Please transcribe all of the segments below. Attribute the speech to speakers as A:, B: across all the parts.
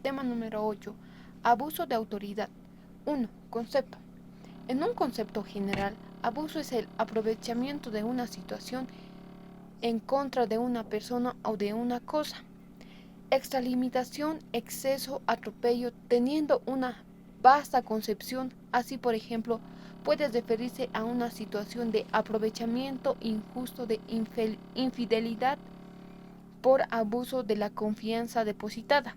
A: Tema número 8. Abuso de autoridad. 1. Concepto. En un concepto general, abuso es el aprovechamiento de una situación en contra de una persona o de una cosa. Extralimitación, exceso, atropello, teniendo una vasta concepción. Así, por ejemplo, puede referirse a una situación de aprovechamiento injusto, de infidelidad por abuso de la confianza depositada,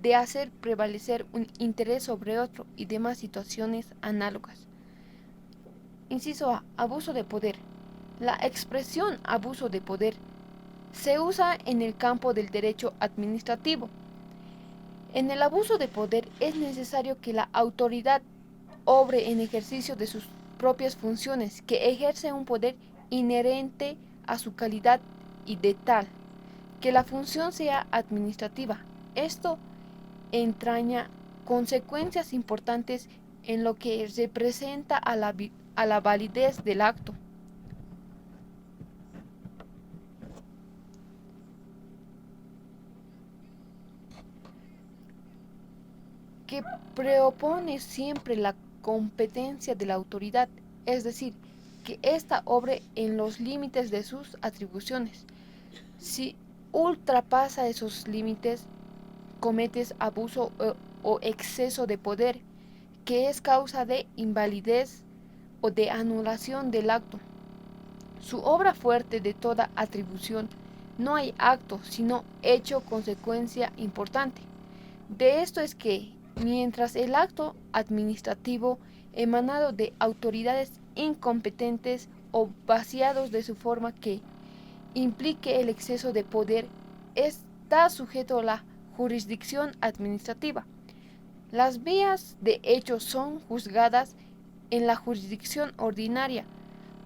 A: de hacer prevalecer un interés sobre otro y demás situaciones análogas. Inciso A. Abuso de poder. La expresión abuso de poder se usa en el campo del derecho administrativo. En el abuso de poder es necesario que la autoridad obre en ejercicio de sus propias funciones, que ejerce un poder inherente a su calidad y de tal que la función sea administrativa. Esto entraña consecuencias importantes en lo que representa a la validez del acto, que propone siempre la competencia de la autoridad, es decir, que ésta obre en los límites de sus atribuciones. Si ultrapasa esos límites, cometes abuso o exceso de poder, que es causa de invalidez o de anulación del acto. Su obra fuerte de toda atribución no hay acto, sino hecho consecuencia importante. De esto es que, mientras el acto administrativo emanado de autoridades incompetentes o vaciados de su forma que implique el exceso de poder, está sujeto a la jurisdicción administrativa. Las vías de hecho son juzgadas en la jurisdicción ordinaria,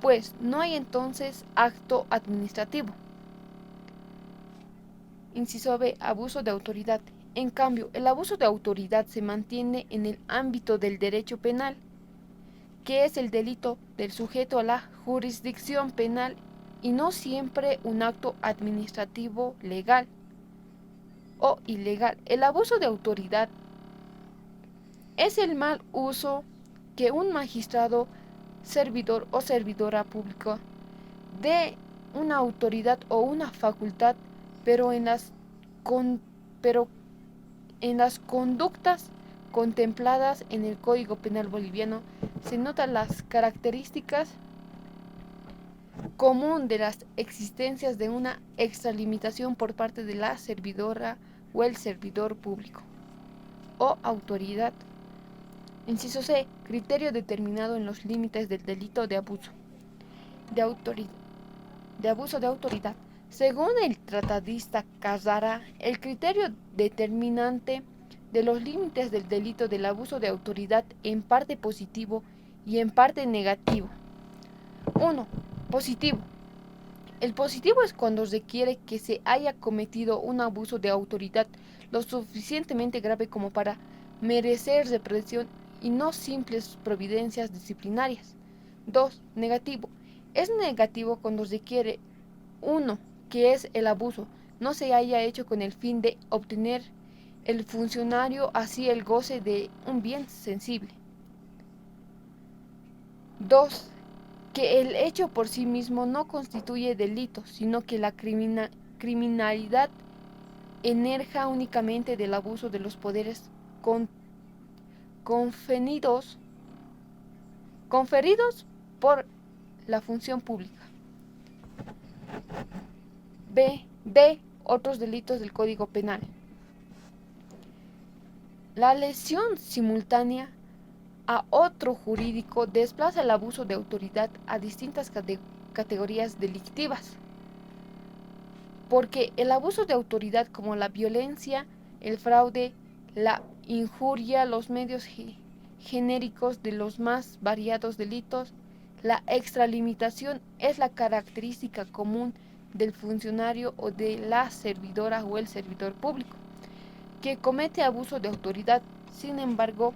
A: pues no hay entonces acto administrativo. Inciso B. Abuso de autoridad. En cambio, el abuso de autoridad se mantiene en el ámbito del derecho penal, que es el delito del sujeto a la jurisdicción penal y no siempre un acto administrativo legal o ilegal. El abuso de autoridad es el mal uso que un magistrado, servidor o servidora pública de una autoridad o una facultad, pero en las, con, pero en las conductas contempladas en el Código Penal boliviano se notan las características común de las existencias de una extralimitación por parte de la servidora o el servidor público o autoridad. Inciso C. Criterio determinado en los límites del delito de abuso de autoridad. Según el tratadista Casara, el criterio determinante de los límites del delito del abuso de autoridad en parte positivo y en parte negativo. 1. Positivo. El positivo es cuando requiere que se haya cometido un abuso de autoridad lo suficientemente grave como para merecer represión y no simples providencias disciplinarias. 2. Negativo. Es negativo cuando requiere 1. Que es el abuso, no se haya hecho con el fin de obtener el funcionario así el goce de un bien sensible. 2. Que el hecho por sí mismo no constituye delito, sino que la criminalidad emerja únicamente del abuso de los poderes conferidos por la función pública. D. Otros delitos del Código Penal. La lesión simultánea a otro jurídico desplaza el abuso de autoridad a distintas categorías delictivas, porque el abuso de autoridad como la violencia, el fraude, la injuria, los medios genéricos de los más variados delitos, la extralimitación es la característica común del funcionario o de la servidora o el servidor público que comete abuso de autoridad. Sin embargo,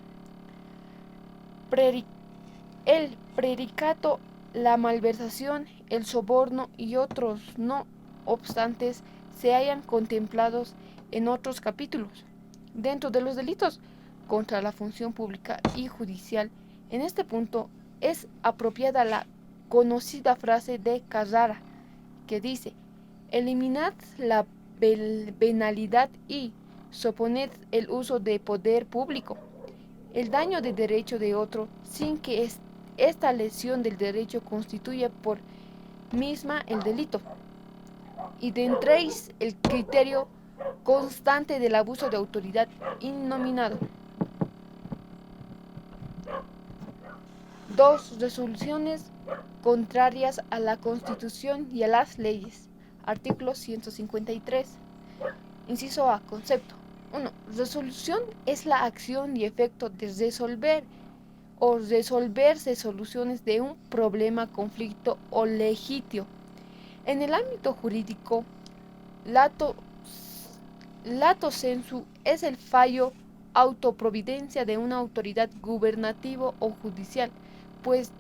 A: el predicato, la malversación, el soborno y otros no obstantes se hallan contemplados en otros capítulos. Dentro de los delitos contra la función pública y judicial, en este punto es apropiada la conocida frase de Carrara, que dice: eliminad la venalidad y suponed el uso de poder público, el daño de derecho de otro, sin que esta lesión del derecho constituya por misma el delito, y dentréis el criterio constante del abuso de autoridad innominado. 2. Resoluciones contrarias a la Constitución y a las leyes. Artículo 153. Inciso A. Concepto. 1. Resolución es la acción y efecto de resolver o resolverse soluciones de un problema, conflicto o litigio. En el ámbito jurídico, lato sensu es el fallo autoprovidencia de una autoridad gubernativa o judicial, pues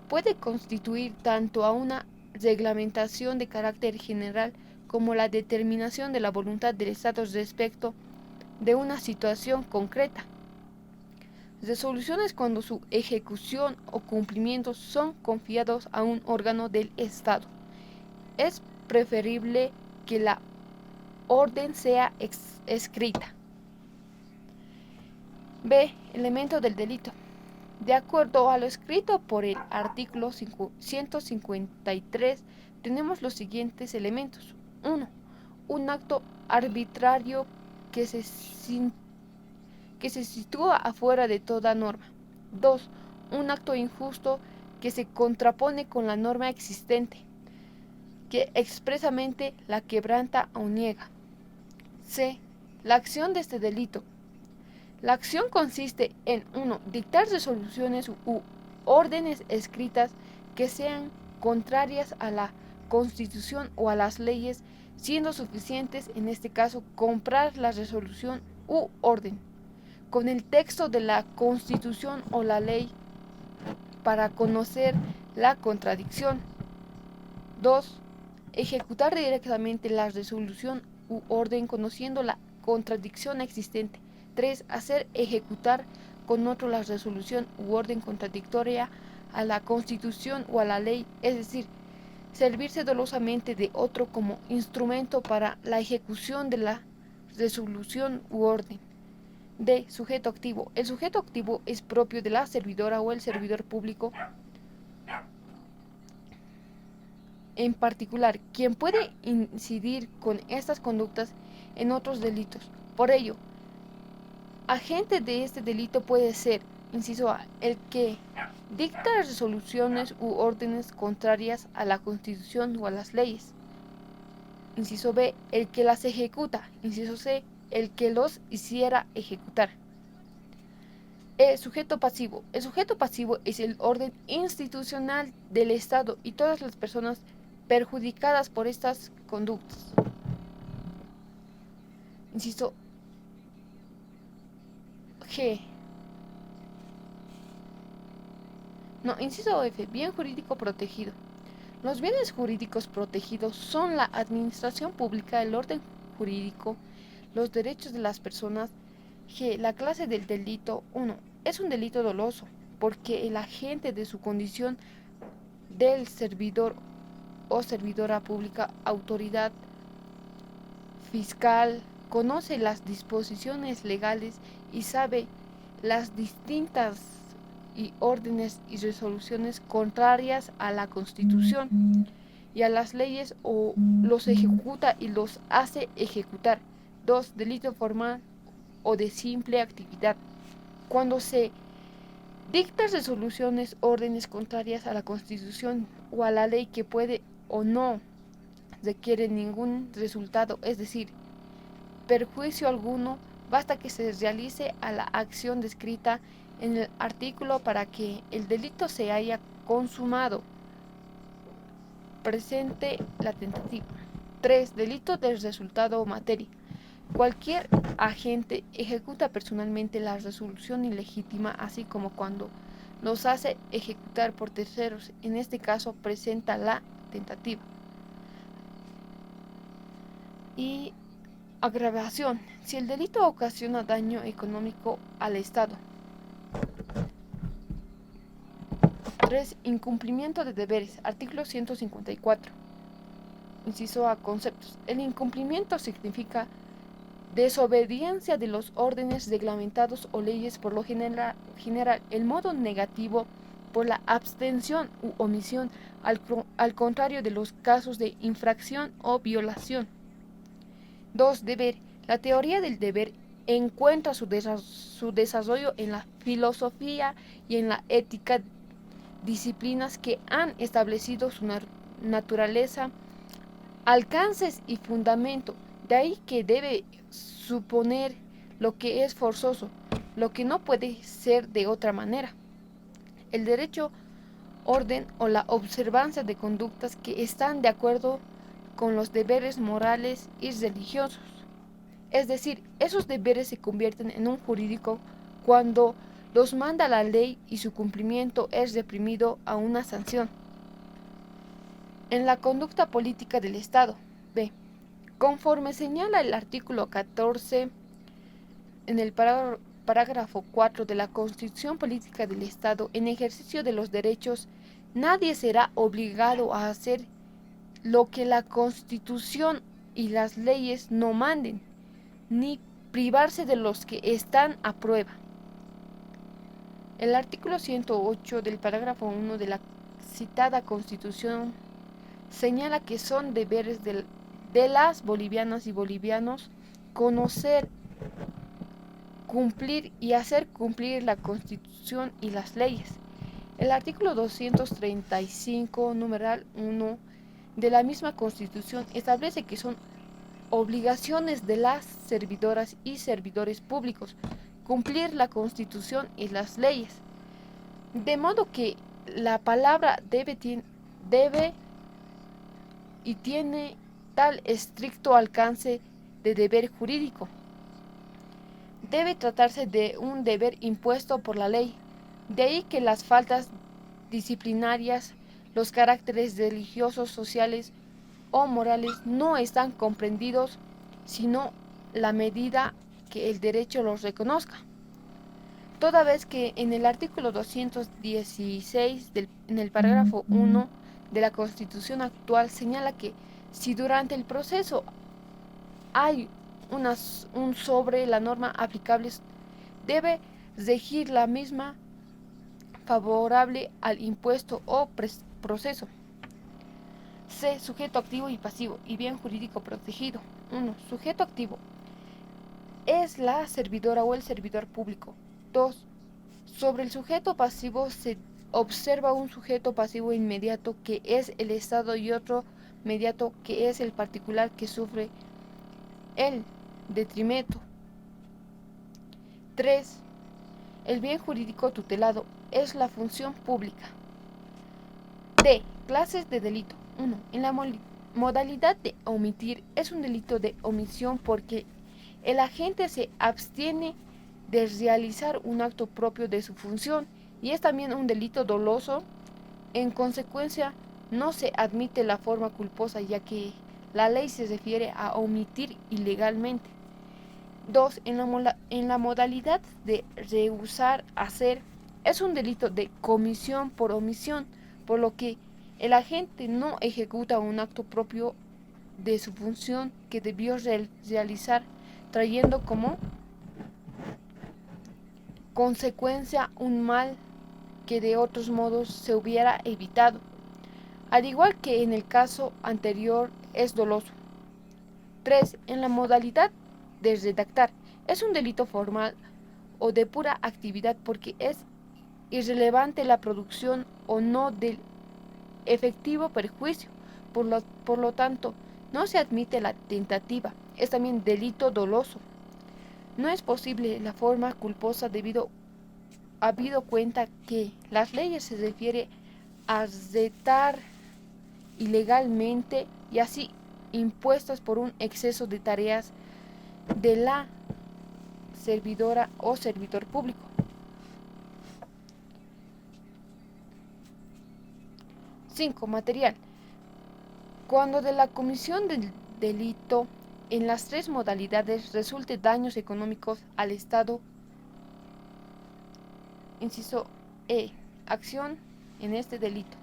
A: puede constituir tanto a una reglamentación de carácter general como la determinación de la voluntad del Estado respecto de una situación concreta. Resoluciones cuando su ejecución o cumplimiento son confiados a un órgano del Estado. Es preferible que la orden sea escrita. B. Elemento del delito. De acuerdo a lo escrito por el artículo 153, tenemos los siguientes elementos. 1. Un acto arbitrario que se sitúa afuera de toda norma. 2. Un acto injusto que se contrapone con la norma existente, que expresamente la quebranta o niega. C. La acción de este delito. La acción consiste en 1. Dictar resoluciones u órdenes escritas que sean contrarias a la Constitución o a las leyes, siendo suficientes, en este caso, comprar la resolución u orden con el texto de la Constitución o la ley para conocer la contradicción. 2. Ejecutar directamente la resolución u orden conociendo la contradicción existente. 3. Hacer ejecutar con otro la resolución u orden contradictoria a la Constitución o a la ley, es decir, servirse dolosamente de otro como instrumento para la ejecución de la resolución u orden. D. Sujeto activo. El sujeto activo es propio de la servidora o el servidor público en particular, quien puede incidir con estas conductas en otros delitos. Por ello, agente de este delito puede ser, inciso A, el que dicta resoluciones u órdenes contrarias a la Constitución o a las leyes. Inciso B, el que las ejecuta. Inciso C, el que los hiciera ejecutar. Sujeto pasivo. El sujeto pasivo es el orden institucional del Estado y todas las personas perjudicadas por estas conductas. Inciso G. No, inciso F. Bien jurídico protegido. Los bienes jurídicos protegidos son la administración pública, el orden jurídico, los derechos de las personas. G. La clase del delito. 1. Es un delito doloso, porque el agente de su condición del servidor o servidora pública, autoridad fiscal, conoce las disposiciones legales y sabe las distintas y órdenes y resoluciones contrarias a la Constitución y a las leyes o los ejecuta y los hace ejecutar. 2. Delito formal o de simple actividad. Cuando se dicta resoluciones, órdenes contrarias a la Constitución o a la ley que puede o no requiere ningún resultado, es decir, perjuicio alguno, basta que se realice a la acción descrita en el artículo para que el delito se haya consumado. Presente la tentativa. 3. Delito del resultado o materia. Cualquier agente ejecuta personalmente la resolución ilegítima, así como cuando los hace ejecutar por terceros. En este caso presenta la tentativa. Y Agravación. Si el delito ocasiona daño económico al Estado. 3. Incumplimiento de deberes. Artículo 154. Inciso A. Conceptos. El incumplimiento significa desobediencia de los órdenes reglamentados o leyes, por lo general el modo negativo por la abstención u omisión, al contrario de los casos de infracción o violación. 2. Deber. La teoría del deber encuentra su desarrollo en la filosofía y en la ética, disciplinas que han establecido su naturaleza, alcances y fundamento. De ahí que debe suponer lo que es forzoso, lo que no puede ser de otra manera. El derecho, orden o la observancia de conductas que están de acuerdo con los deberes morales y religiosos. Es decir, esos deberes se convierten en un jurídico cuando los manda la ley y su cumplimiento es reprimido a una sanción. En la conducta política del Estado. B. Conforme señala el artículo 14 en el parágrafo 4 de la Constitución Política del Estado, en ejercicio de los derechos, nadie será obligado a hacer lo que la Constitución y las leyes no manden, ni privarse de los que están a prueba. El artículo 108 del parágrafo 1 de la citada Constitución señala que son deberes de las bolivianas y bolivianos conocer, cumplir y hacer cumplir la Constitución y las leyes. El artículo 235, numeral 1 de la misma Constitución establece que son obligaciones de las servidoras y servidores públicos cumplir la Constitución y las leyes, de modo que la palabra debe y tiene tal estricto alcance de deber jurídico. Debe tratarse de un deber impuesto por la ley, de ahí que las faltas disciplinarias, los caracteres religiosos, sociales o morales no están comprendidos, sino la medida que el derecho los reconozca. Toda vez que en el artículo 216 en el parágrafo 1 de la Constitución actual señala que si durante el proceso hay un sobre la norma aplicable, debe regir la misma favorable al impuesto o proceso. C. Sujeto activo y pasivo y bien jurídico protegido. 1. Sujeto activo es la servidora o el servidor público. 2. Sobre el sujeto pasivo se observa un sujeto pasivo inmediato que es el Estado y otro mediato que es el particular que sufre el detrimento. 3. El bien jurídico tutelado es la función pública. D. Clases de delito. 1. En la modalidad de omitir es un delito de omisión porque el agente se abstiene de realizar un acto propio de su función y es también un delito doloso. En consecuencia, no se admite la forma culposa ya que la ley se refiere a omitir ilegalmente. 2. En la modalidad de rehusar hacer es un delito de comisión por omisión, por lo que el agente no ejecuta un acto propio de su función que debió realizar, trayendo como consecuencia un mal que de otros modos se hubiera evitado, al igual que en el caso anterior es doloso. 3. En la modalidad de redactar es un delito formal o de pura actividad porque es irrelevante la producción o no del efectivo perjuicio. Por lo tanto, no se admite la tentativa. Es también delito doloso. No es posible la forma culposa debido habido cuenta que las leyes se refiere a retar ilegalmente y así impuestas por un exceso de tareas de la servidora o servidor público. 5. Material. Cuando de la comisión del delito en las tres modalidades resulte daños económicos al Estado. Inciso E. Acción en este delito.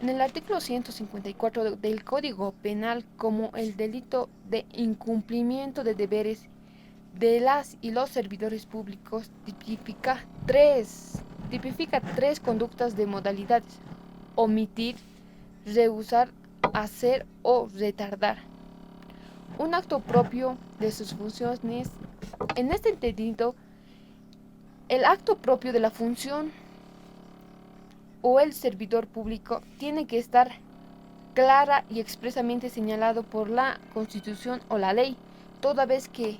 A: En el artículo 154 del Código Penal, como el delito de incumplimiento de deberes de las y los servidores públicos, tipifica tres conductas de modalidades: omitir, rehusar, hacer o retardar un acto propio de sus funciones. En este entendido, el acto propio de la función o el servidor público tiene que estar clara y expresamente señalado por la Constitución o la ley, toda vez que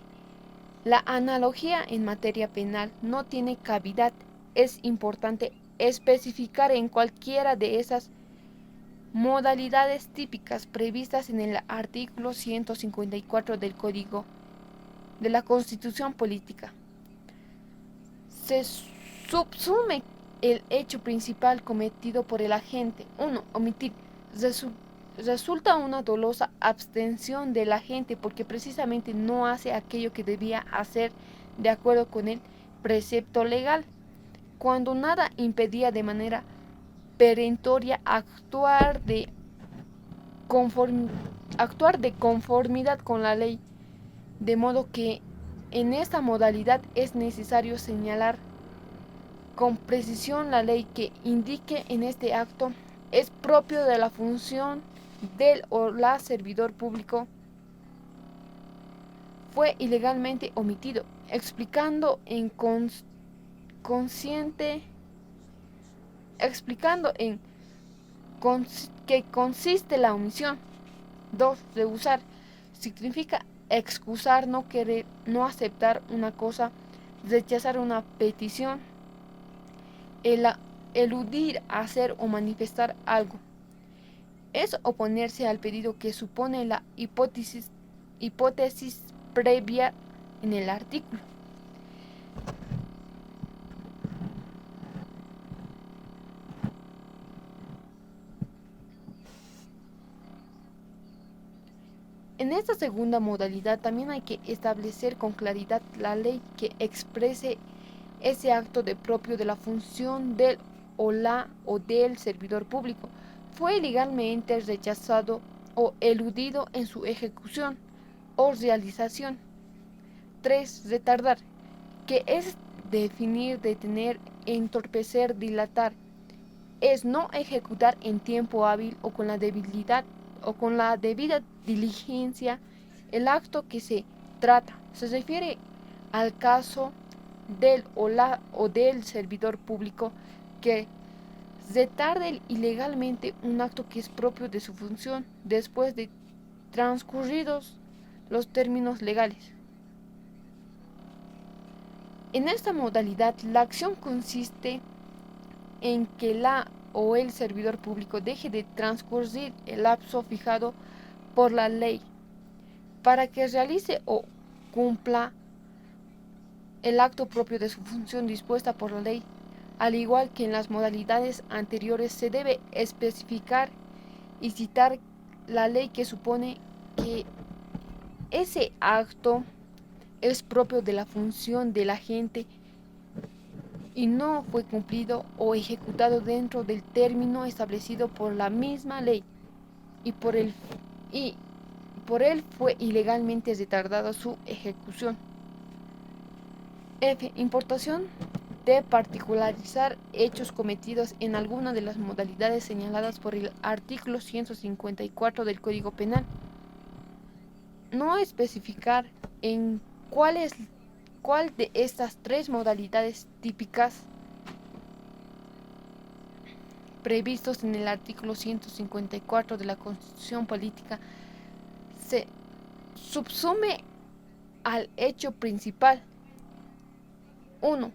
A: la analogía en materia penal no tiene cavidad. Es importante especificar en cualquiera de esas modalidades típicas previstas en el artículo 154 del Código de la Constitución Política. Se subsume el hecho principal cometido por el agente. 1. Omitir. Resulta una dolosa abstención del agente porque precisamente no hace aquello que debía hacer de acuerdo con el precepto legal, cuando nada impedía de manera perentoria actuar de conformidad con la ley, de modo que en esta modalidad es necesario señalar con precisión la ley que indique en este acto es propio de la función del o la servidor público fue ilegalmente omitido, explicando en qué consiste la omisión. 2. Rehusar significa excusar, no querer, no aceptar una cosa, rechazar una petición, eludir hacer o manifestar algo. Es oponerse al pedido que supone la hipótesis previa en el artículo. En esta segunda modalidad también hay que establecer con claridad la ley que exprese ese acto de propio de la función del o del servidor público fue ilegalmente rechazado o eludido en su ejecución o realización. 3. Retardar, que es definir, detener, entorpecer, dilatar, es no ejecutar en tiempo hábil o con la debida diligencia el acto que se trata. Se refiere al caso del o del servidor público que retarde ilegalmente un acto que es propio de su función después de transcurridos los términos legales. En esta modalidad, la acción consiste en que la o el servidor público deje de transcurrir el lapso fijado por la ley para que realice o cumpla el acto propio de su función dispuesta por la ley. Al igual que en las modalidades anteriores, se debe especificar y citar la ley que supone que ese acto es propio de la función del agente y no fue cumplido o ejecutado dentro del término establecido por la misma ley y por él fue ilegalmente retardada su ejecución. F. Importación de particularizar hechos cometidos en alguna de las modalidades señaladas por el artículo 154 del Código Penal. No especificar en cuál de estas tres modalidades típicas previstos en el artículo 154 de la Constitución Política se subsume al hecho principal. 1.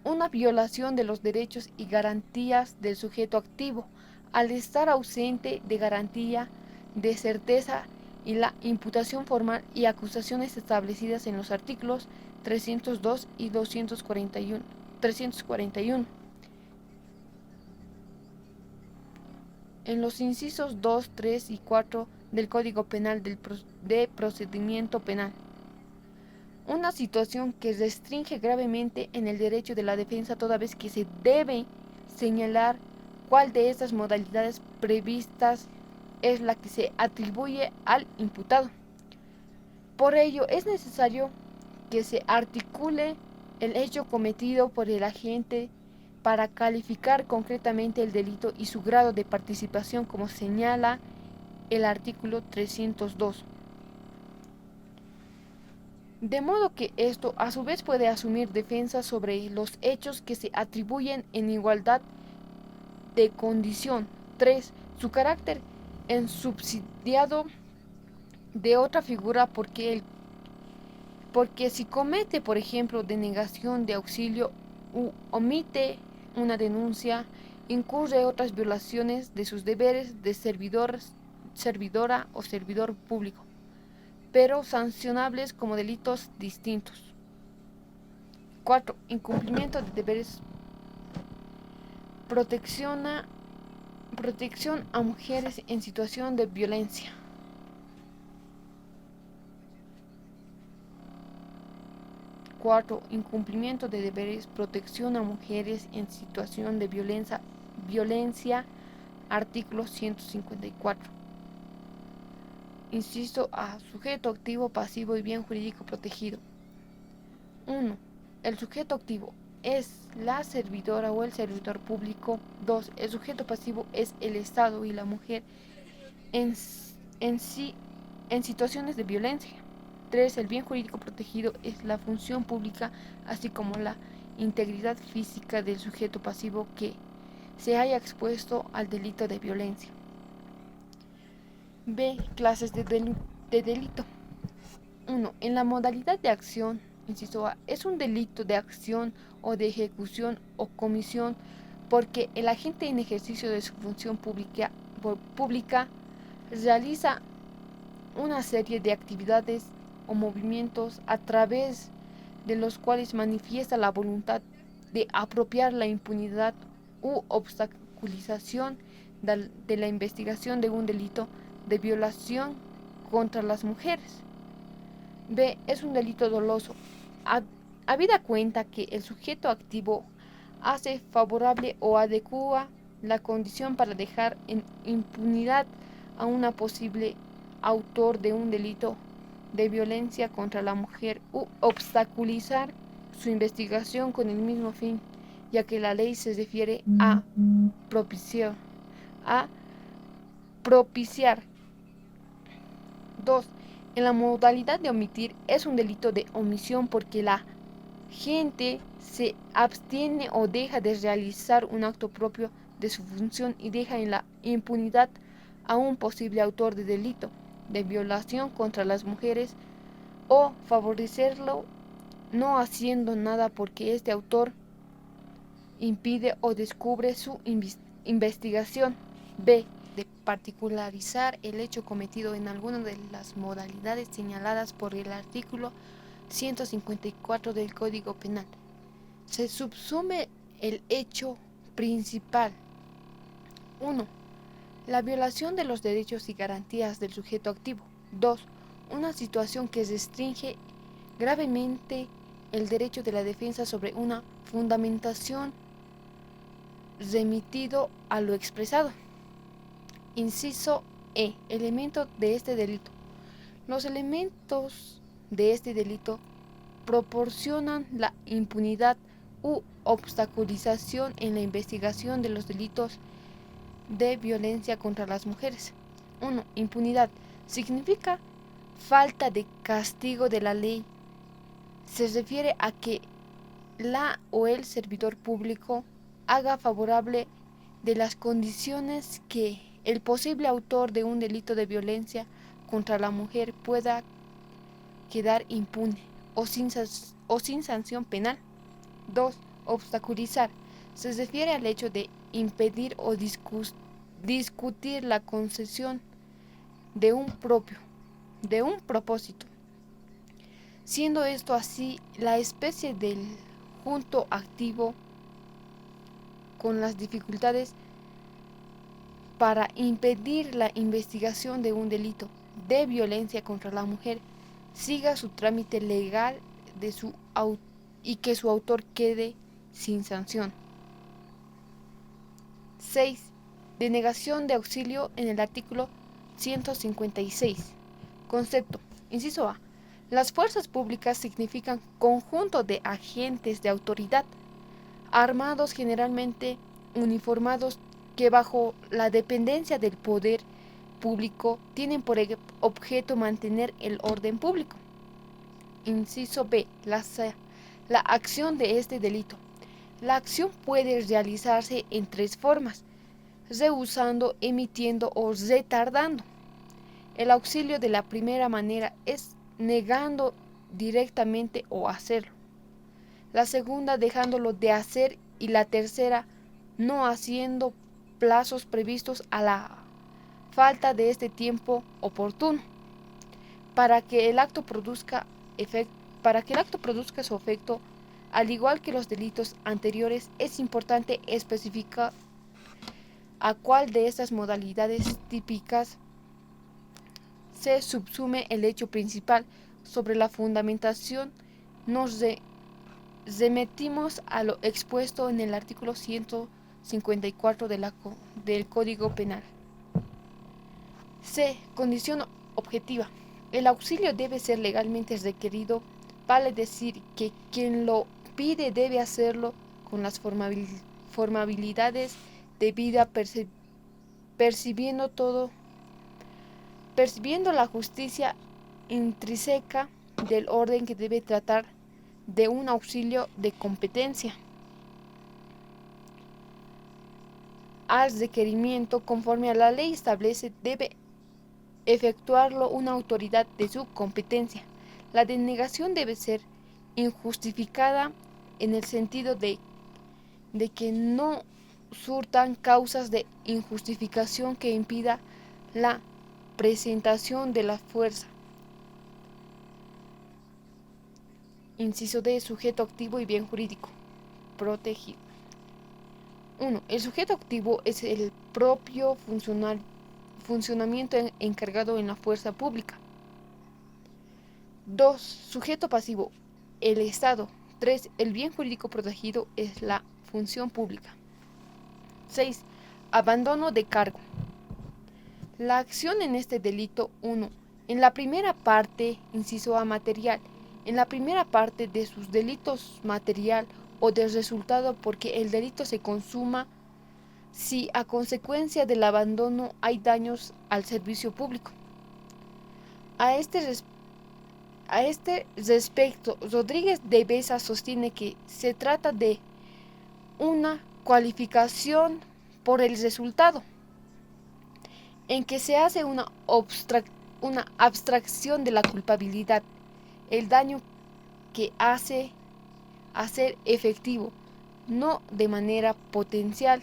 A: Una violación de los derechos y garantías del sujeto activo, al estar ausente de garantía, de certeza y la imputación formal y acusaciones establecidas en los artículos 302 y 341. En los incisos 2, 3 y 4 del Código Penal de Procedimiento Penal. Una situación que restringe gravemente en el derecho de la defensa toda vez que se debe señalar cuál de estas modalidades previstas es la que se atribuye al imputado. Por ello es necesario que se articule el hecho cometido por el agente para calificar concretamente el delito y su grado de participación, como señala el artículo 302. De modo que esto a su vez puede asumir defensa sobre los hechos que se atribuyen en igualdad de condición. 3. Su carácter en subsidiado de otra figura porque si comete, por ejemplo, denegación de auxilio u omite una denuncia, incurre otras violaciones de sus deberes de servidora o servidor público, pero sancionables como delitos distintos. 4. Incumplimiento de deberes. Protección a mujeres en situación de violencia. 4. Incumplimiento de deberes. Protección a mujeres en situación de violencia. Artículo 154. Inciso A. Sujeto activo, pasivo y bien jurídico protegido. 1. El sujeto activo es la servidora o el servidor público. 2. El sujeto pasivo es el Estado y la mujer en situaciones de violencia. 3. El bien jurídico protegido es la función pública, así como la integridad física del sujeto pasivo que se haya expuesto al delito de violencia. B. Clases de delito. 1. En la modalidad de acción, inciso A, es un delito de acción o de ejecución o comisión porque el agente en ejercicio de su función pública realiza una serie de actividades o movimientos a través de los cuales manifiesta la voluntad de apropiar la impunidad u obstaculización de la investigación de un delito de violación contra las mujeres. B. Es un delito doloso. Habida cuenta que el sujeto activo hace favorable o adecua la condición para dejar en impunidad a una posible autor de un delito de violencia contra la mujer u obstaculizar su investigación con el mismo fin, ya que la ley se refiere a propiciar. 2. En la modalidad de omitir es un delito de omisión porque la gente se abstiene o deja de realizar un acto propio de su función y deja en la impunidad a un posible autor de delito de violación contra las mujeres o favorecerlo no haciendo nada porque este autor impide o descubre su investigación. B. De particularizar el hecho cometido en alguna de las modalidades señaladas por el artículo 154 del Código Penal. Se subsume el hecho principal. 1. La violación de los derechos y garantías del sujeto activo. 2. Una situación que restringe gravemente el derecho de la defensa sobre una fundamentación remitido a lo expresado. Inciso E. Elemento de este delito. Los elementos de este delito proporcionan la impunidad u obstaculización en la investigación de los delitos de violencia contra las mujeres. 1. Impunidad. Significa falta de castigo de la ley. Se refiere a que la o el servidor público haga favorable de las condiciones que el posible autor de un delito de violencia contra la mujer pueda quedar impune o sin sanción penal. 2. Obstaculizar. Se refiere al hecho de impedir o discutir la concesión de un propósito, siendo esto así la especie del junto activo con las dificultades para impedir la investigación de un delito de violencia contra la mujer siga su trámite legal y que su autor quede sin sanción. 6. Denegación de auxilio en el artículo 156. Concepto. Inciso A. Las fuerzas públicas significan conjunto de agentes de autoridad, armados, generalmente uniformados, que bajo la dependencia del poder público tienen por objeto mantener el orden público. Inciso B. La acción de este delito. La acción puede realizarse en tres formas: rehusando, emitiendo o retardando. El auxilio de la primera manera es negando directamente o hacerlo. La segunda, dejándolo de hacer, y la tercera, no haciendo plazos previstos a la falta de este tiempo oportuno. Para que el acto produzca su efecto, al igual que los delitos anteriores, es importante especificar a cuál de estas modalidades típicas se subsume el hecho principal. Sobre la fundamentación nos remitimos a lo expuesto en el artículo 154 del Código Penal. C. Condición objetiva. El auxilio debe ser legalmente requerido, vale decir que quien lo pide debe hacerlo con las formabilidades debidas, percibiendo la justicia intrínseca del orden que debe tratar de un auxilio de competencia al requerimiento conforme a la ley establece, debe efectuarlo una autoridad de su competencia. La denegación debe ser injustificada en el sentido de que no surtan causas de injustificación que impida la presentación de la fuerza. Inciso D. Sujeto activo y bien jurídico protegido. 1. El sujeto activo es el propio funcionamiento encargado en la fuerza pública. 2. Sujeto pasivo, el Estado. 3. El bien jurídico protegido es la función pública. 6. Abandono de cargo. La acción en este delito. 1. En la primera parte, inciso A, material. En la primera parte de sus delitos material o del resultado porque el delito se consuma si a consecuencia del abandono hay daños al servicio público. A este respecto, Rodríguez de Besa sostiene que se trata de una cualificación por el resultado, en que se hace una abstracción de la culpabilidad, el daño que hace hacer efectivo, no de manera potencial,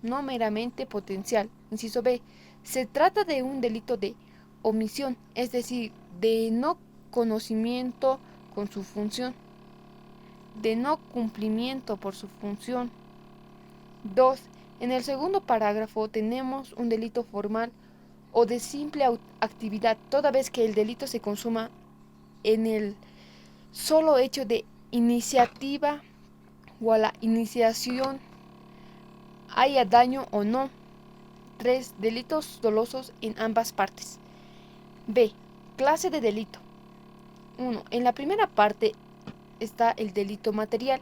A: no meramente potencial. Inciso B. Se trata de un delito de omisión, es decir, de no conocimiento con su función, de no cumplimiento por su función. 2. En el segundo parágrafo tenemos un delito formal o de simple actividad, toda vez que el delito se consuma en el solo hecho de iniciativa o a la iniciación, haya daño o no. 3. Delitos dolosos en ambas partes. B. Clase de delito. 1. En la primera parte está el delito material.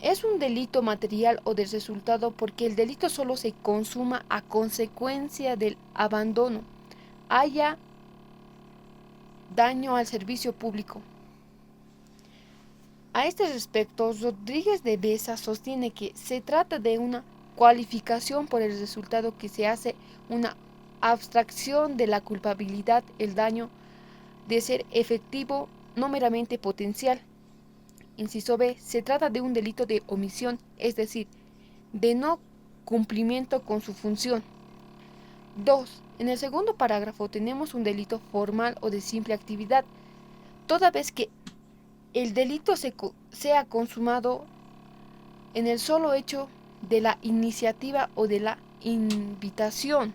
A: Es un delito material o de resultado porque el delito solo se consuma a consecuencia del abandono, haya daño al servicio público. A este respecto, Rodríguez de Besa sostiene que se trata de una cualificación por el resultado que se hace una abstracción de la culpabilidad, el daño de ser efectivo, no meramente potencial. Inciso B. Se trata de un delito de omisión, es decir, de no cumplimiento con su función. 2. En el segundo parágrafo tenemos un delito formal o de simple actividad, toda vez que el delito sea consumado en el solo hecho de la iniciativa o de la invitación,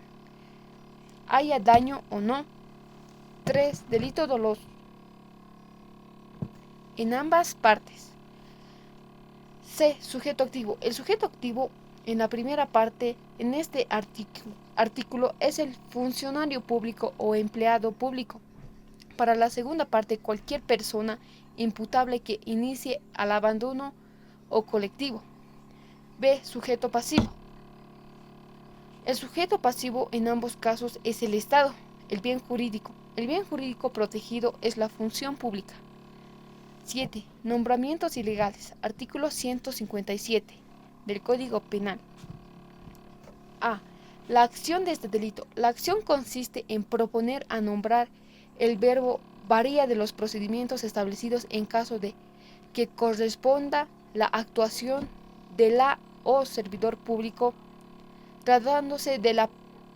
A: haya daño o no. 3. Delito doloso. En ambas partes. C. Sujeto activo. El sujeto activo en la primera parte, en este artículo, es el funcionario público o empleado público. Para la segunda parte, cualquier persona imputable que inicie al abandono o colectivo. B. Sujeto pasivo. El sujeto pasivo en ambos casos es el Estado, el bien jurídico. El bien jurídico protegido es la función pública. 7. Nombramientos ilegales. Artículo 157 del Código Penal. A. La acción de este delito. La acción consiste en proponer a nombrar. El verbo varía de los procedimientos establecidos en caso de que corresponda la actuación de la o servidor público, tratándose de la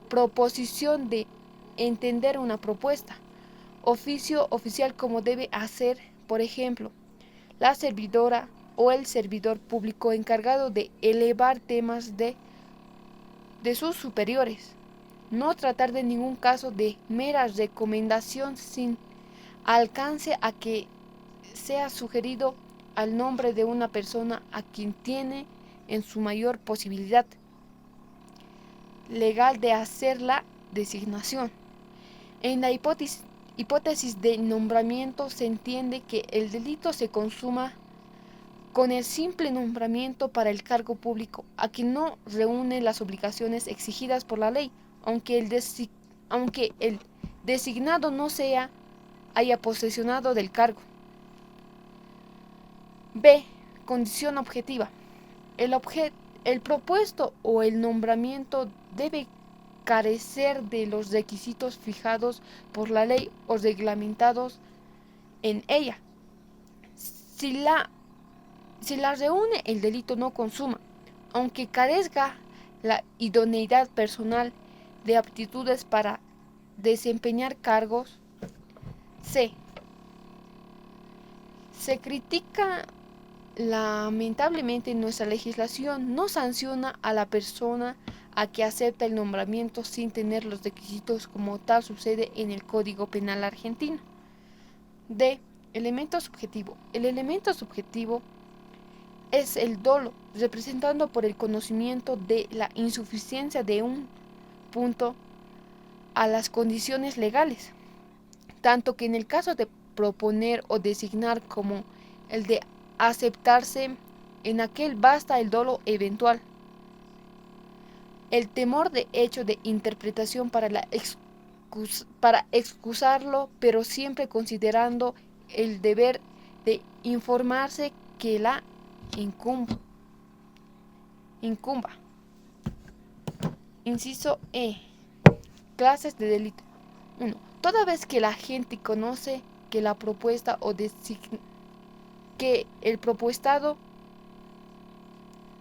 A: proposición de entender una propuesta. Oficio oficial como debe hacer, por ejemplo, la servidora o el servidor público encargado de elevar temas de sus superiores. No tratar de ningún caso de mera recomendación sin alcance a que sea sugerido al nombre de una persona a quien tiene en su mayor posibilidad legal de hacer la designación. En la hipótesis de nombramiento se entiende que el delito se consuma con el simple nombramiento para el cargo público, a quien no reúne las obligaciones exigidas por la ley, aunque el designado no haya posesionado del cargo. B. Condición objetiva. El propuesto o el nombramiento debe carecer de los requisitos fijados por la ley o reglamentados en ella. Si la reúne, el delito no consuma, aunque carezca la idoneidad personal de aptitudes para desempeñar cargos. C. Se critica lamentablemente nuestra legislación no sanciona a la persona a que acepta el nombramiento sin tener los requisitos como tal sucede en el Código Penal argentino. D. Elemento subjetivo. El elemento subjetivo es el dolo, representado por el conocimiento de la insuficiencia de un punto a las condiciones legales, tanto que en el caso de proponer o designar como el de aceptarse, en aquel basta el dolo eventual. El temor de hecho de interpretación para excusarlo, pero siempre considerando el deber de informarse que la incumba. Inciso E. Clases de delito. 1. Toda vez que la gente conoce que la propuesta o que el propuestado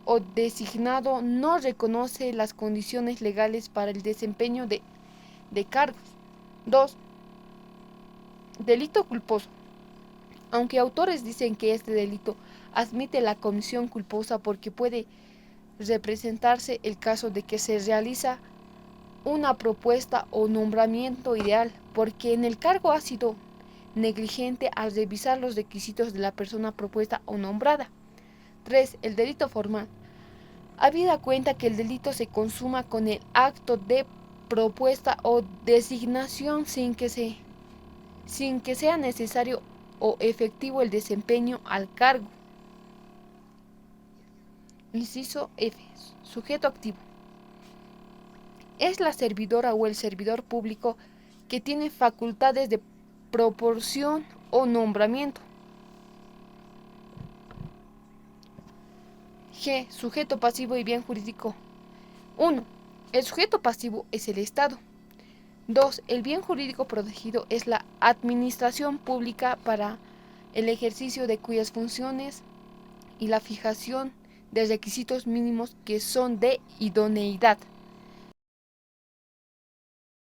A: o designado no reconoce las condiciones legales para el desempeño de cargos. 2. Delito culposo. Aunque autores dicen que este delito admite la comisión culposa porque puede representarse el caso de que se realiza una propuesta o nombramiento ideal, porque en el cargo ha sido negligente al revisar los requisitos de la persona propuesta o nombrada. 3. El delito formal. Habida cuenta que el delito se consuma con el acto de propuesta o designación sin que sea necesario o efectivo el desempeño al cargo. Inciso F. Sujeto activo. Es la servidora o el servidor público que tiene facultades de proporción o nombramiento. G. Sujeto pasivo y bien jurídico. 1. El sujeto pasivo es el Estado. 2. El bien jurídico protegido es la administración pública para el ejercicio de cuyas funciones y la fijación de requisitos mínimos que son de idoneidad.